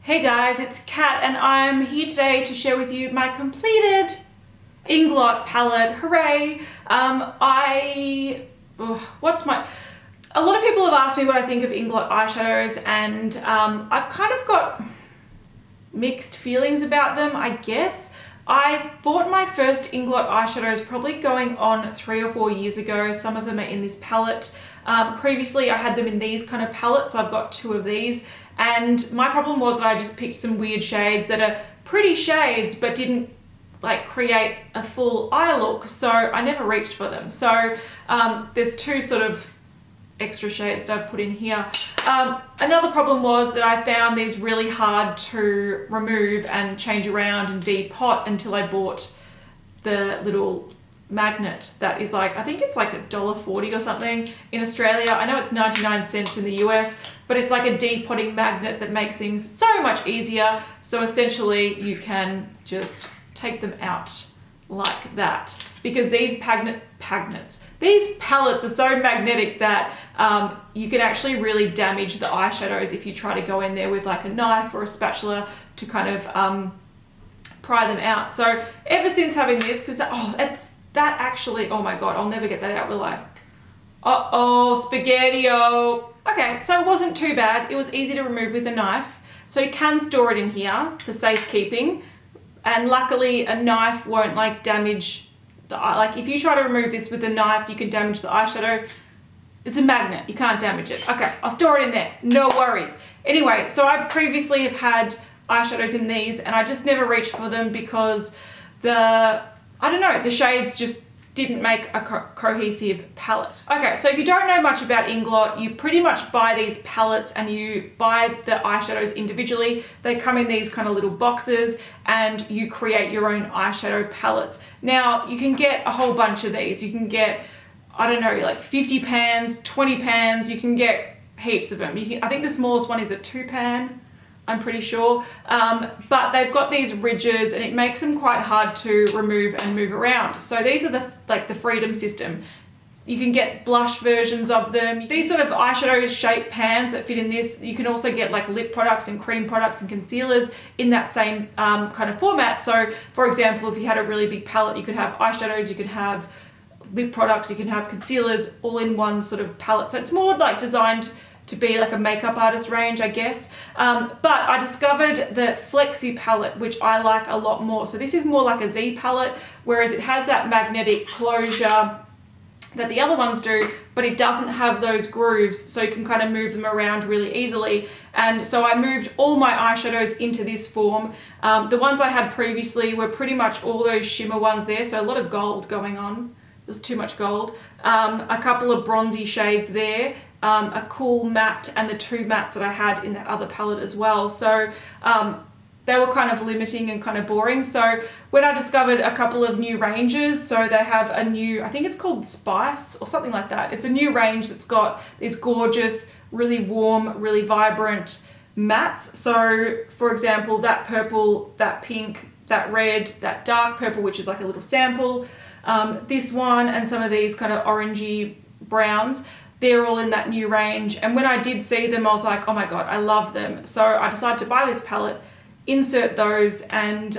Hey guys, it's Kat and I'm here today to share with you my completed INGLOT palette. Hooray! A lot of people have asked me what I think of INGLOT eyeshadows, and I've kind of got mixed feelings about them, I guess. I bought my first INGLOT eyeshadows probably going on 3 or 4 years ago. Some of them are in this palette. Previously I had them in these kind of palettes, so I've got 2 of these. And my problem was that I just picked some weird shades that are pretty shades but didn't like create a full eye look, so I never reached for them. So there's 2 sort of extra shades that I've put in here. Another problem was that I found these really hard to remove and change around and depot until I bought the little magnet that is like, I think it's like $1.40 or something in Australia. I know it's 99 cents in the US, but it's like a depotting magnet that makes things so much easier. So essentially you can just take them out like that, because these these palettes are so magnetic that you can actually really damage the eyeshadows if you try to go in there with like a knife or a spatula to kind of pry them out. So ever since having this, because that actually, oh my god, I'll never get that out, will I? Uh-oh, spaghetti-o. Okay, so it wasn't too bad. It was easy to remove with a knife. So you can store it in here for safekeeping. And luckily a knife won't like damage the eye. Like if you try to remove this with a knife, you can damage the eyeshadow. It's a magnet, you can't damage it. Okay, I'll store it in there, no worries. Anyway, so I previously have had eyeshadows in these and I just never reached for them because the shades just didn't make a cohesive palette. Okay, so if you don't know much about INGLOT, you pretty much buy these palettes and you buy the eyeshadows individually. They come in these kind of little boxes and you create your own eyeshadow palettes. Now, you can get a whole bunch of these. You can get, I don't know, like 50 pans, 20 pans, you can get heaps of them. I think the smallest one is a 2 pan. I'm pretty sure, but they've got these ridges and it makes them quite hard to remove and move around. So these are the Freedom system. You can get blush versions of them. These sort of eyeshadow shape pans that fit in this, you can also get like lip products and cream products and concealers in that same kind of format. So for example, if you had a really big palette, you could have eyeshadows, you could have lip products, you can have concealers all in one sort of palette. So it's more like designed to be like a makeup artist range, I guess. But I discovered the Flexi Palette, which I like a lot more. So this is more like a Z palette, whereas it has that magnetic closure that the other ones do, but it doesn't have those grooves, so you can kind of move them around really easily. And so I moved all my eyeshadows into this form. The ones I had previously were pretty much all those shimmer ones there, so a lot of gold going on. There's too much gold. A couple of bronzy shades there. A cool matte, and the 2 mattes that I had in that other palette as well. So they were kind of limiting and kind of boring. So when I discovered a couple of new ranges, so they have a new, I think it's called Spice or something like that. It's a new range that's got these gorgeous, really warm, really vibrant mattes. So for example, that purple, that pink, that red, that dark purple, which is like a little sample, this one, and some of these kind of orangey browns. They're all in that new range, and when I did see them I was like, oh my god, I love them. So I decided to buy this palette, insert those, and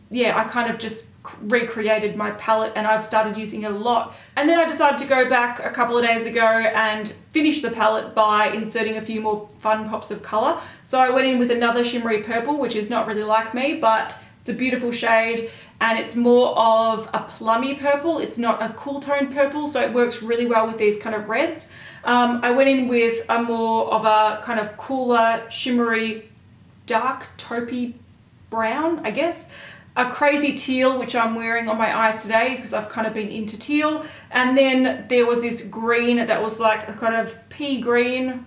yeah, I kind of just recreated my palette and I've started using it a lot. And then I decided to go back a couple of days ago and finish the palette by inserting a few more fun pops of colour. So I went in with another shimmery purple, which is not really like me, but it's a beautiful shade. And it's more of a plummy purple. It's not a cool toned purple, so it works really well with these kind of reds. I went in with a more of a kind of cooler, shimmery, dark taupey brown, I guess. A crazy teal, which I'm wearing on my eyes today because I've kind of been into teal. And then there was this green that was like a kind of pea green,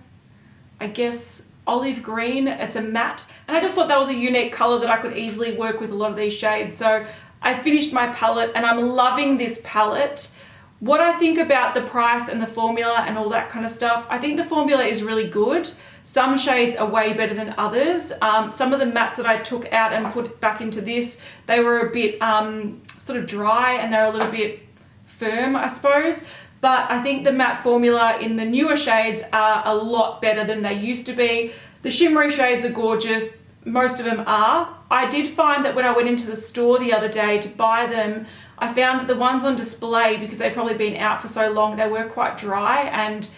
I guess, olive green. It's a matte. And I just thought that was a unique color that I could easily work with a lot of these shades. So I finished my palette and I'm loving this palette. What I think about the price and the formula and all that kind of stuff, I think the formula is really good. Some shades are way better than others. Some of the mattes that I took out and put back into this, they were a bit sort of dry and they're a little bit firm, I suppose. But I think the matte formula in the newer shades are a lot better than they used to be. The shimmery shades are gorgeous. Most of them are. I did find that when I went into the store the other day to buy them, I found that the ones on display, because they've probably been out for so long, they were quite dry and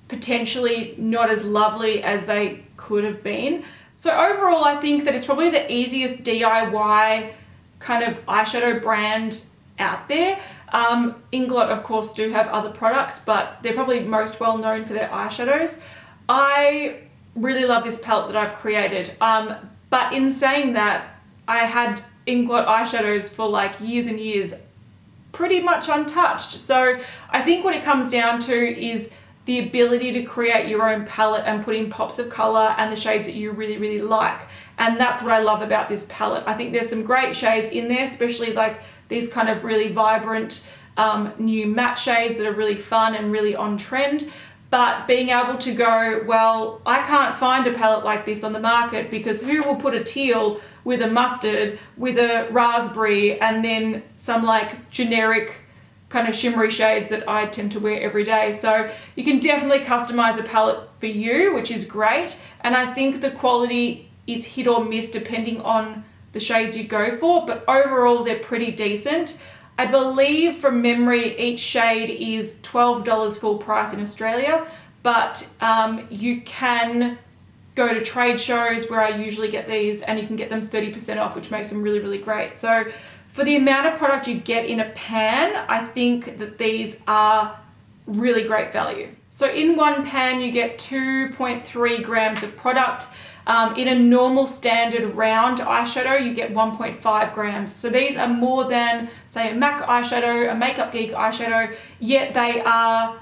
potentially not as lovely as they could have been. So overall, I think that it's probably the easiest DIY kind of eyeshadow brand out there. INGLOT, of course, do have other products, but they're probably most well known for their eyeshadows. I really love this palette that I've created. But in saying that, I had INGLOT eyeshadows for like years and years, pretty much untouched. So I think what it comes down to is the ability to create your own palette and put in pops of color and the shades that you really, really like. And that's what I love about this palette. I think there's some great shades in there, especially like these kind of really vibrant new matte shades that are really fun and really on trend. But being able to go, well, I can't find a palette like this on the market, because who will put a teal with a mustard, with a raspberry, and then some like generic kind of shimmery shades that I tend to wear every day. So you can definitely customize a palette for you, which is great. And I think the quality is hit or miss depending on the shades you go for, but overall they're pretty decent. I believe from memory each shade is $12 full price in Australia, but you can go to trade shows where I usually get these and you can get them 30% off, which makes them really, really great. So for the amount of product you get in a pan, I think that these are really great value. So in one pan you get 2.3 grams of product. In a normal standard round eyeshadow, you get 1.5 grams. So these are more than, say, a MAC eyeshadow, a Makeup Geek eyeshadow, yet they are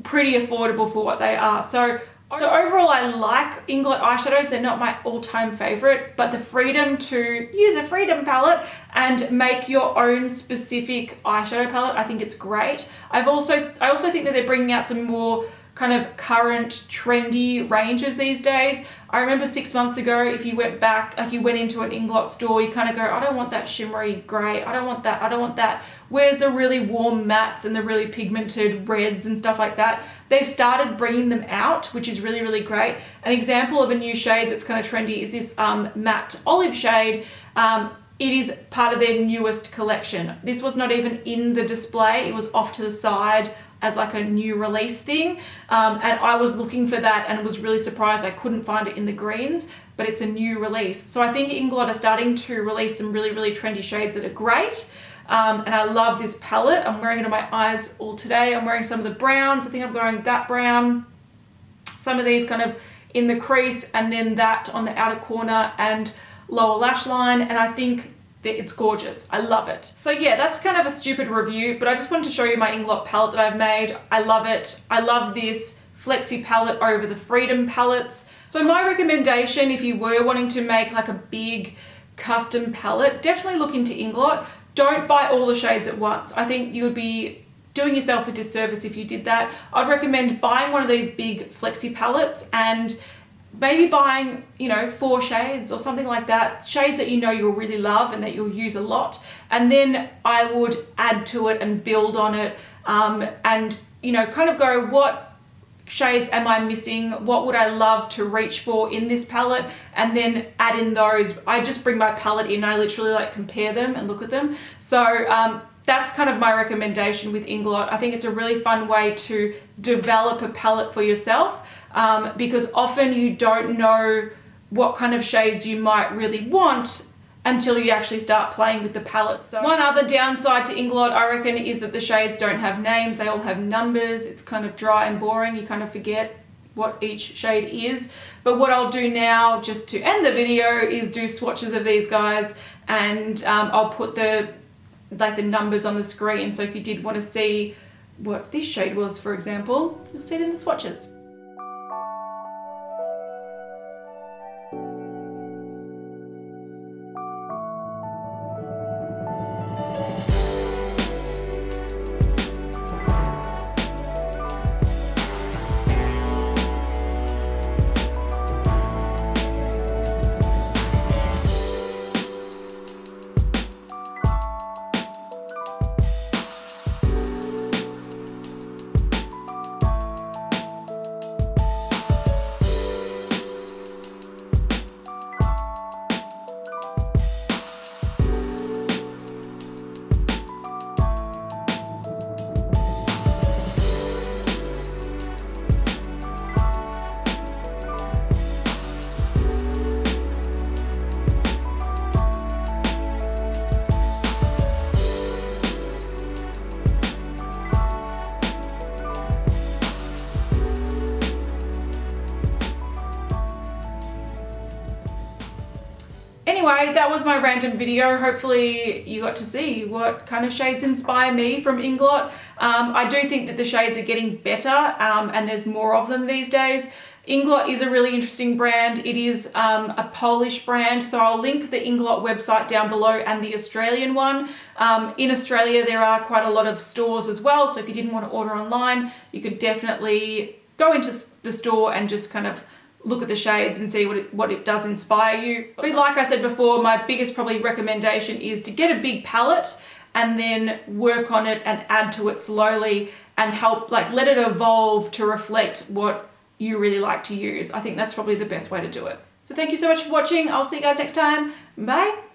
pretty affordable for what they are. So overall, I like INGLOT eyeshadows. They're not my all-time favorite, but the freedom to use a Freedom palette and make your own specific eyeshadow palette, I think it's great. I also think that they're bringing out some more kind of current trendy ranges these days. I remember 6 months ago, if you went back, like you went into an INGLOT store, you kind of go, I don't want that shimmery gray, I don't want that, I don't want that. Where's the really warm mattes and the really pigmented reds and stuff like that? They've started bringing them out, which is really, really great. An example of a new shade that's kind of trendy is this matte olive shade. It is part of their newest collection. This was not even in the display, it was off to the side as like a new release thing, and I was looking for that and was really surprised I couldn't find it in the greens, but it's a new release. So I think INGLOT are starting to release some really, really trendy shades that are great, and I love this palette. I'm wearing it on my eyes all today. I'm wearing some of the browns. I think I'm wearing that brown, some of these kind of in the crease, and then that on the outer corner and lower lash line, and I think it's gorgeous. I love it. So yeah, that's kind of a stupid review, but I just wanted to show you my INGLOT palette that I've made. I love it. I love this Flexi palette over the Freedom palettes. So my recommendation, if you were wanting to make like a big custom palette, definitely look into INGLOT. Don't buy all the shades at once. I think you would be doing yourself a disservice if you did that. I'd recommend buying one of these big Flexi palettes and maybe buying, 4 shades or something like that, shades that you know you'll really love and that you'll use a lot. And then I would add to it and build on it, and kind of go, what shades am I missing? What would I love to reach for in this palette? And then add in those. I just bring my palette in, I literally like compare them and look at them. So that's kind of my recommendation with INGLOT. I think it's a really fun way to develop a palette for yourself, because often you don't know what kind of shades you might really want until you actually start playing with the palette. So one other downside to INGLOT, I reckon, is that the shades don't have names. They all have numbers. It's kind of dry and boring. You kind of forget what each shade is. But what I'll do now, just to end the video, is do swatches of these guys, and I'll put the numbers on the screen. So if you did want to see what this shade was, for example, you'll see it in the swatches. Anyway, that was my random video. Hopefully you got to see what kind of shades inspire me from INGLOT. I do think that the shades are getting better and there's more of them these days. INGLOT is a really interesting brand. It is a Polish brand, so I'll link the INGLOT website down below and the Australian one. In Australia, there are quite a lot of stores as well, so if you didn't want to order online, you could definitely go into the store and just kind of look at the shades and see what it does inspire you. But like I said before, my biggest probably recommendation is to get a big palette and then work on it and add to it slowly and help, like, let it evolve to reflect what you really like to use. I think that's probably the best way to do it. So thank you so much for watching. I'll see you guys next time. Bye.